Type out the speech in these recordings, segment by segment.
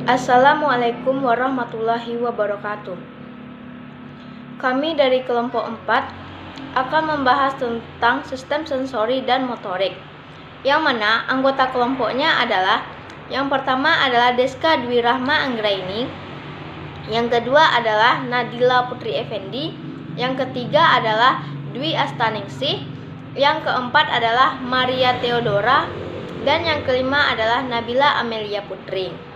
Assalamualaikum warahmatullahi wabarakatuh. Kami dari kelompok 4 akan membahas tentang sistem sensori dan motorik, yang mana anggota kelompoknya adalah yang pertama adalah Deska Dwi Rahma Anggraini, yang kedua adalah Nadila Putri Effendi, yang ketiga adalah Dwi Astaningsih, yang keempat adalah Maria Theodora, dan yang kelima adalah Nabila Amelia Putri.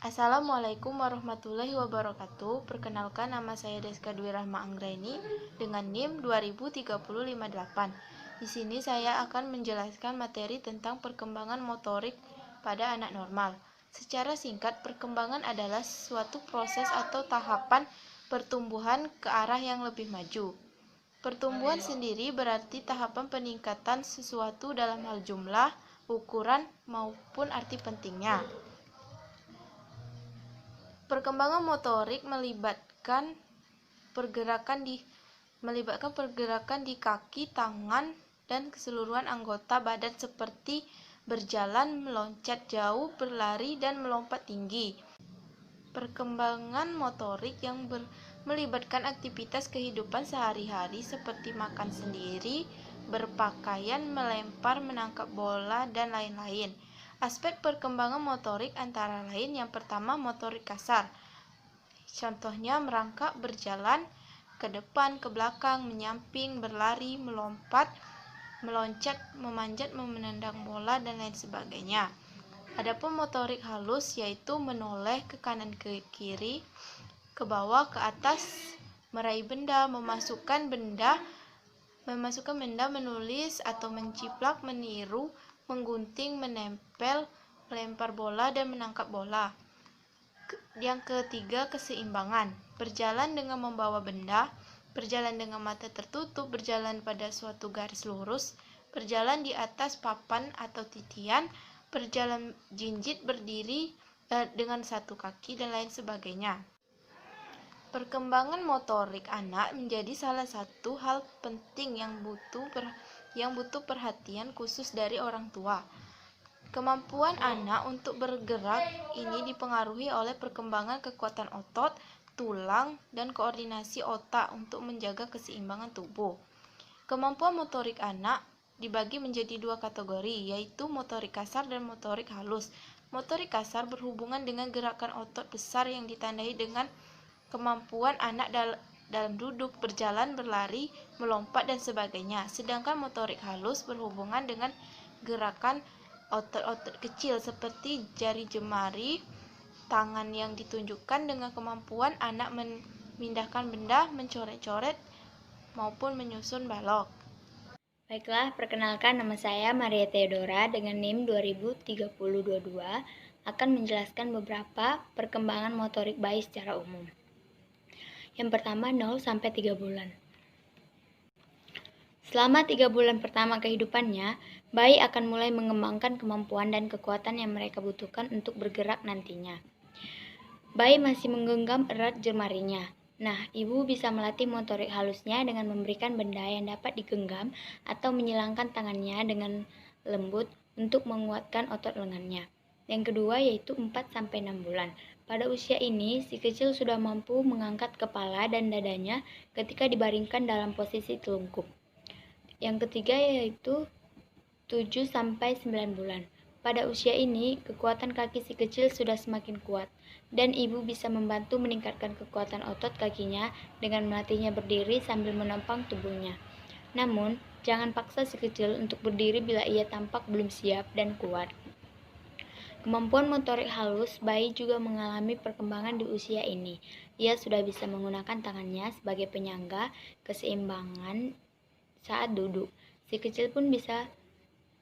Assalamualaikum warahmatullahi wabarakatuh. Perkenalkan, nama saya Deska Dwi Rahma Anggraini dengan NIM 203058. Di sini saya akan menjelaskan materi tentang perkembangan motorik pada anak normal. Secara singkat, perkembangan adalah suatu proses atau tahapan pertumbuhan ke arah yang lebih maju. Pertumbuhan sendiri berarti tahapan peningkatan sesuatu dalam hal jumlah, ukuran, maupun arti pentingnya. Perkembangan motorik melibatkan pergerakan di kaki, tangan, dan keseluruhan anggota badan seperti berjalan, meloncat jauh, berlari, dan melompat tinggi. Perkembangan motorik yang melibatkan aktivitas kehidupan sehari-hari seperti makan sendiri, berpakaian, melempar, menangkap bola, dan lain-lain. Aspek perkembangan motorik antara lain yang pertama motorik kasar. Contohnya merangkak, berjalan ke depan, ke belakang, menyamping, berlari, melompat, meloncat, memanjat, menendang bola, dan lain sebagainya. Adapun motorik halus yaitu menoleh ke kanan ke kiri, ke bawah, ke atas, meraih benda, memasukkan benda, menulis atau menciplak, meniru, menggunting, menempel, melempar bola, dan menangkap bola. Yang ketiga, keseimbangan. Berjalan dengan membawa benda, berjalan dengan mata tertutup, berjalan pada suatu garis lurus, berjalan di atas papan atau titian, berjalan jinjit, berdiri dengan satu kaki, dan lain sebagainya. Perkembangan motorik anak menjadi salah satu hal penting yang butuh perhatian khusus dari orang tua. Kemampuan anak untuk bergerak ini dipengaruhi oleh perkembangan kekuatan otot, tulang, dan koordinasi otak untuk menjaga keseimbangan tubuh. Kemampuan motorik anak dibagi menjadi dua kategori, yaitu motorik kasar dan motorik halus. Motorik kasar berhubungan dengan gerakan otot besar yang ditandai dengan kemampuan anak dalam duduk, berjalan, berlari, melompat, dan sebagainya. Sedangkan motorik halus berhubungan dengan gerakan otot-otot kecil seperti jari jemari tangan yang ditunjukkan dengan kemampuan anak memindahkan benda, mencoret-coret, maupun menyusun balok. Baiklah, perkenalkan, nama saya Maria Theodora dengan NIM 203022 akan menjelaskan beberapa perkembangan motorik bayi secara umum. Yang pertama, 0 sampai 3 bulan. Selama 3 bulan pertama kehidupannya, bayi akan mulai mengembangkan kemampuan dan kekuatan yang mereka butuhkan untuk bergerak nantinya. Bayi masih menggenggam erat jemarinya. Nah, ibu bisa melatih motorik halusnya dengan memberikan benda yang dapat digenggam atau menyilangkan tangannya dengan lembut untuk menguatkan otot lengannya. Yang kedua yaitu 4-6 bulan. Pada usia ini, si kecil sudah mampu mengangkat kepala dan dadanya ketika dibaringkan dalam posisi telungkup. Yang ketiga yaitu 7-9 bulan. Pada usia ini, kekuatan kaki si kecil sudah semakin kuat, dan ibu bisa membantu meningkatkan kekuatan otot kakinya dengan melatihnya berdiri sambil menopang tubuhnya. Namun, jangan paksa si kecil untuk berdiri bila ia tampak belum siap dan kuat. Kemampuan motorik halus bayi juga mengalami perkembangan di usia ini. Ia sudah bisa menggunakan tangannya sebagai penyangga keseimbangan saat duduk. Si kecil pun bisa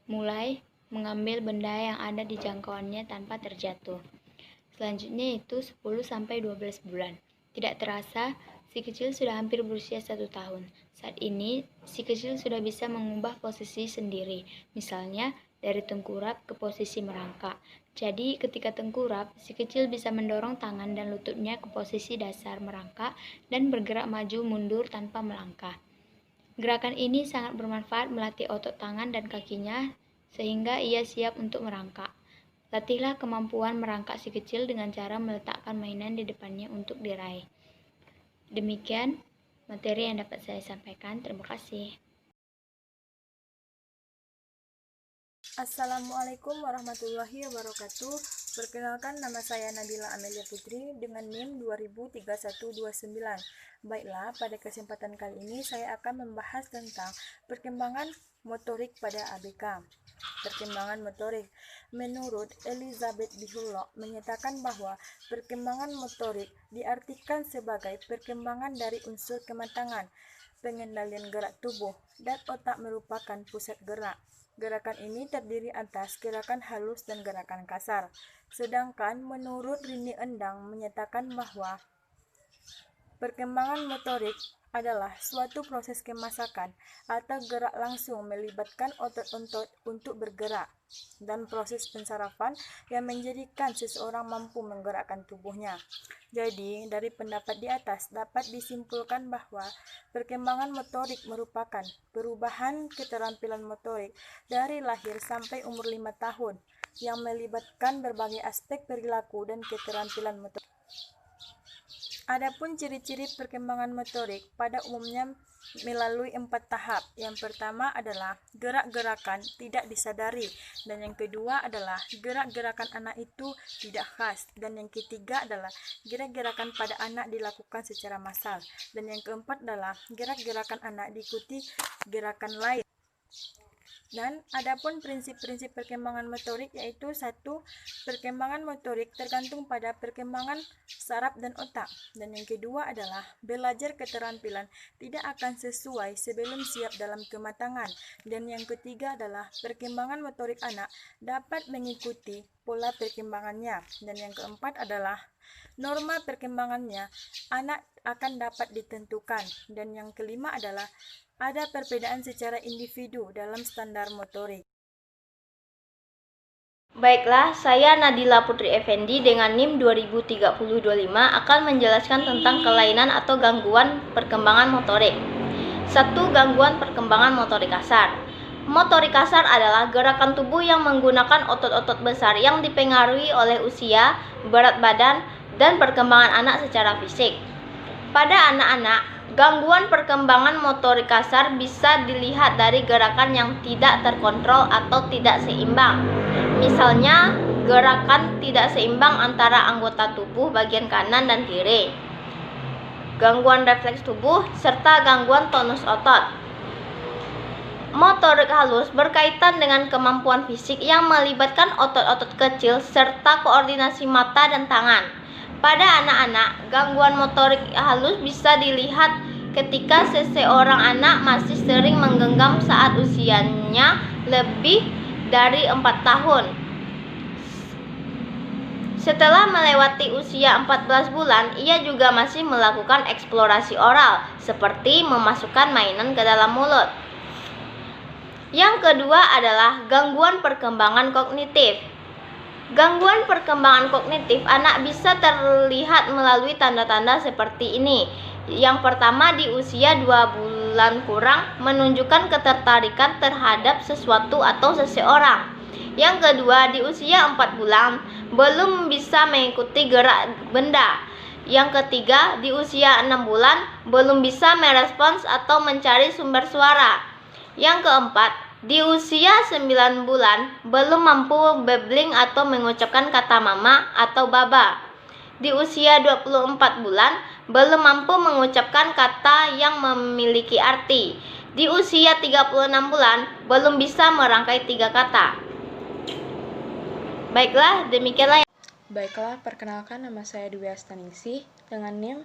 mulai mengambil benda yang ada di jangkauannya tanpa terjatuh. Selanjutnya itu 10-12 bulan. Tidak terasa, si kecil sudah hampir berusia 1 tahun. Saat ini, si kecil sudah bisa mengubah posisi sendiri, misalnya dari tengkurap ke posisi merangkak. Jadi, ketika tengkurap, si kecil bisa mendorong tangan dan lututnya ke posisi dasar merangkak dan bergerak maju mundur tanpa melangkah. Gerakan ini sangat bermanfaat melatih otot tangan dan kakinya sehingga ia siap untuk merangkak. Latihlah kemampuan merangkak si kecil dengan cara meletakkan mainan di depannya untuk diraih. Demikian materi yang dapat saya sampaikan. Terima kasih. Assalamualaikum warahmatullahi wabarakatuh. Perkenalkan, nama saya Nabila Amelia Putri dengan NIM 203129. Baiklah, pada kesempatan kali ini saya akan membahas tentang perkembangan motorik pada ABK. Perkembangan motorik. Menurut Elizabeth Bihulok menyatakan bahwa perkembangan motorik diartikan sebagai perkembangan dari unsur kematangan, pengendalian gerak tubuh, dan otak merupakan pusat gerak. Gerakan ini terdiri atas gerakan halus dan gerakan kasar. Sedangkan menurut Rini Endang menyatakan bahwa perkembangan motorik adalah suatu proses kemasakan atau gerak langsung melibatkan otot-otot untuk bergerak dan proses pensarafan yang menjadikan seseorang mampu menggerakkan tubuhnya. Jadi, dari pendapat di atas dapat disimpulkan bahwa perkembangan motorik merupakan perubahan keterampilan motorik dari lahir sampai umur 5 tahun yang melibatkan berbagai aspek perilaku dan keterampilan motorik. Adapun ciri-ciri perkembangan motorik pada umumnya melalui 4 tahap. Yang pertama adalah gerak-gerakan tidak disadari, dan yang kedua adalah gerak-gerakan anak itu tidak khas, dan yang ketiga adalah gerak-gerakan pada anak dilakukan secara massal, dan yang keempat adalah gerak-gerakan anak diikuti gerakan lain. Dan adapun prinsip-prinsip perkembangan motorik yaitu 1. Perkembangan motorik tergantung pada perkembangan saraf dan otak. Dan yang kedua adalah belajar keterampilan tidak akan sesuai sebelum siap dalam kematangan. Dan yang ketiga adalah perkembangan motorik anak dapat mengikuti pola perkembangannya. Dan yang keempat adalah norma perkembangannya anak akan dapat ditentukan. Dan yang kelima adalah ada perbedaan secara individu dalam standar motorik. Baiklah, saya Nadila Putri Effendi dengan NIM 203025 akan menjelaskan tentang kelainan atau gangguan perkembangan motorik. 1. Gangguan perkembangan motorik kasar. Motorik kasar adalah gerakan tubuh yang menggunakan otot-otot besar yang dipengaruhi oleh usia, berat badan, dan perkembangan anak secara fisik. Pada anak-anak, gangguan perkembangan motorik kasar bisa dilihat dari gerakan yang tidak terkontrol atau tidak seimbang. Misalnya, gerakan tidak seimbang antara anggota tubuh bagian kanan dan kiri, gangguan refleks tubuh, serta gangguan tonus otot. Motorik halus berkaitan dengan kemampuan fisik yang melibatkan otot-otot kecil serta koordinasi mata dan tangan. Pada anak-anak, gangguan motorik halus bisa dilihat ketika seseorang anak masih sering menggenggam saat usianya lebih dari 4 tahun. Setelah melewati usia 14 bulan, ia juga masih melakukan eksplorasi oral, seperti memasukkan mainan ke dalam mulut. Yang kedua adalah gangguan perkembangan kognitif. Gangguan perkembangan kognitif anak bisa terlihat melalui tanda-tanda seperti ini. Yang pertama, di usia 2 bulan kurang, menunjukkan ketertarikan terhadap sesuatu atau seseorang. Yang kedua, di usia 4 bulan, belum bisa mengikuti gerak benda. Yang ketiga, di usia 6 bulan, belum bisa merespons atau mencari sumber suara. Yang keempat, di usia 9 bulan, belum mampu babbling atau mengucapkan kata mama atau baba. Di usia 24 bulan, belum mampu mengucapkan kata yang memiliki arti. Di usia 36 bulan, belum bisa merangkai 3 kata. Baiklah, demikianlah. Baiklah, perkenalkan, nama saya Dwi Astaningsih dengan NIM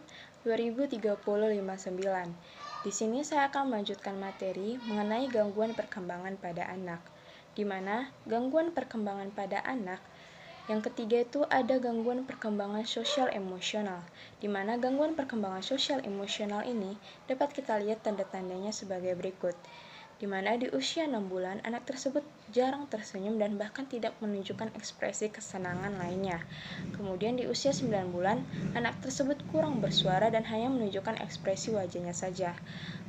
203059. Di sini saya akan melanjutkan materi mengenai gangguan perkembangan pada anak, di mana gangguan perkembangan pada anak yang ketiga itu ada gangguan perkembangan sosial emosional, di mana gangguan perkembangan sosial emosional ini dapat kita lihat tanda-tandanya sebagai berikut. Di mana di usia 6 bulan, anak tersebut jarang tersenyum dan bahkan tidak menunjukkan ekspresi kesenangan lainnya. Kemudian di usia 9 bulan, anak tersebut kurang bersuara dan hanya menunjukkan ekspresi wajahnya saja.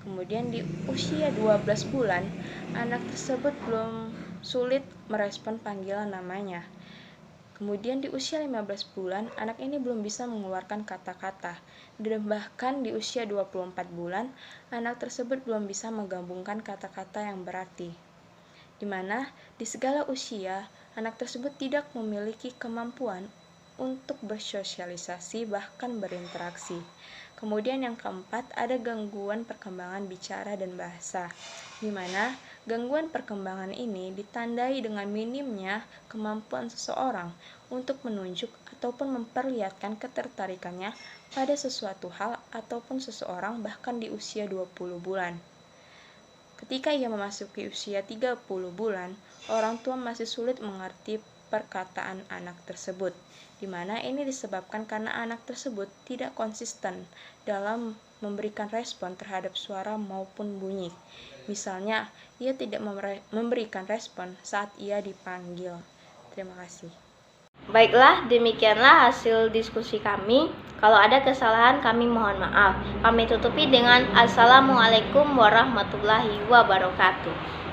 Kemudian di usia 12 bulan, anak tersebut belum sulit merespon panggilan namanya. Kemudian di usia 15 bulan, anak ini belum bisa mengeluarkan kata-kata. Dan bahkan di usia 24 bulan, anak tersebut belum bisa menggabungkan kata-kata yang berarti. Di mana di segala usia, anak tersebut tidak memiliki kemampuan untuk bersosialisasi bahkan berinteraksi. Kemudian yang keempat, ada gangguan perkembangan bicara dan bahasa, di mana gangguan perkembangan ini ditandai dengan minimnya kemampuan seseorang untuk menunjuk ataupun memperlihatkan ketertarikannya pada sesuatu hal ataupun seseorang bahkan di usia 20 bulan. Ketika ia memasuki usia 30 bulan, orang tua masih sulit mengerti perkataan anak tersebut, di mana ini disebabkan karena anak tersebut tidak konsisten dalam memberikan respon terhadap suara maupun bunyi. Misalnya, ia tidak memberikan respon saat ia dipanggil. Terima kasih. Baiklah, demikianlah hasil diskusi kami. Kalau ada kesalahan kami mohon maaf. Kami tutupi dengan Assalamualaikum warahmatullahi wabarakatuh.